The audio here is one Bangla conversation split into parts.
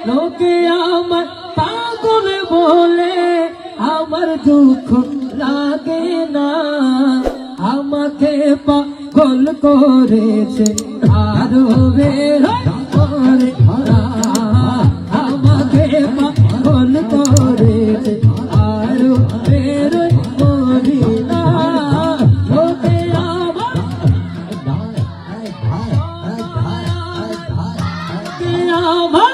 লোকে আমার পাগল বলে আমার দুঃখ লাগে না আমাকে পাগল করেছে আরো বের করে আমাকে পাগল করেছে আরো বের করি না লোকে আমার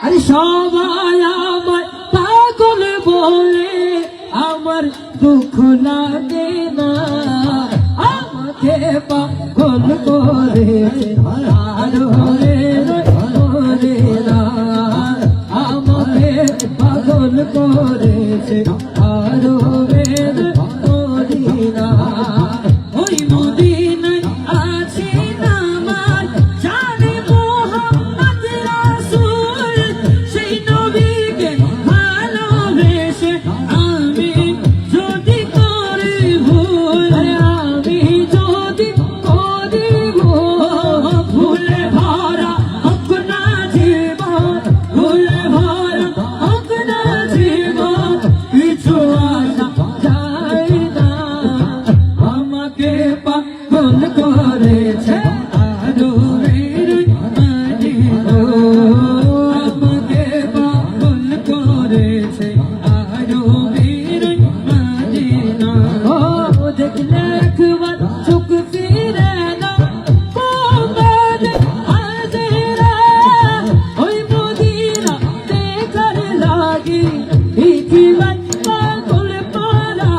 আরে সবাই আমায় পাগল বলে আমার দুঃখ লাগে না আমাকে পাগল করেছে আরো রে না আমাকে পাগল করেছে আরো রে না ওই মদিনায় আছি আমার জানে মোহাম্মদ রাসূল সেই নবীকে ভালোবেসে আমি যদি করি ভুল আমি যদি করি ভুলে ভরা হোক না জীবন ভুলে ভরা হোক না জীবন কিছু আসা যায় না আমাকে পাগল করেছে আরো আমাকে পাগল করেছে আরো মদিনা ও দেখলে একবার চোখ ফিরে না কোমর হাজরা ওই মদিনা দেখার লাগি ইকিবার পাগল পারা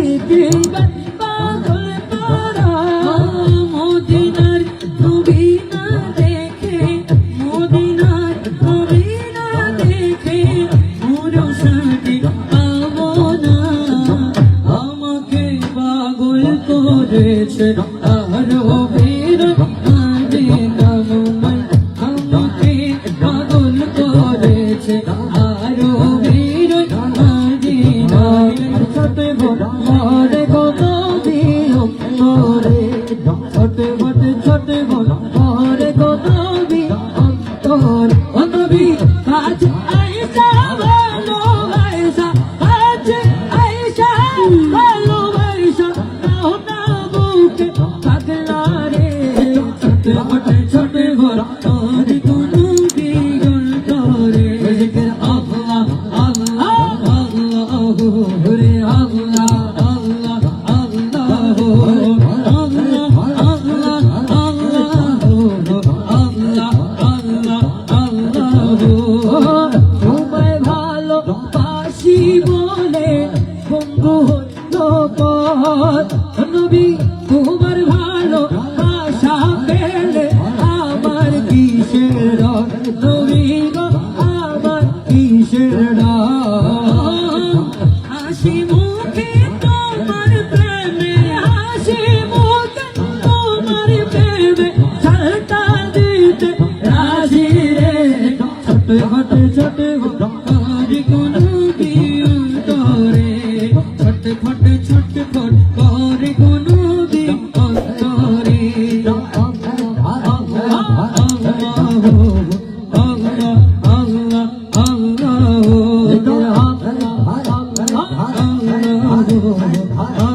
ইকিবার পাগল পারা মদিনার নবী না দেখে মদিনার নবী না দেখে পুরো শান্তি পাবো না আমাকে পাগল করেছে আরো বীর মদিনা আমাকে পাগল করেছে আরো বীর মদিনা ছোটে বড়ে কোনো দিও মোরে ছোটে বড়ে কোনো দিও অন্তর নবী আজ আয়েশা ভালোবাসা আজ আয়েশা ভালোবাসা নাও না বুকে পাগলা রে ছোটে বড়ে কোনো দিও তোরে আল্লাহ আল্লাহ আল্লাহ রে আল্লাহ আল্লাহ তোমায় ভালোবাসি বলে বন্ধু হইল পথ নবী তোমার ভালোবাসা পেলে আমার কিসের নবী গো আমার কিসের হাসি মুখে তোমার প্রেমে হাসি মুখে তোমার প্রেমে ছাড়তা দিতে রাজি রে ছোটে কোনো দিও তোরে ছোট করে কোনো দিও তোরে আল্লাহ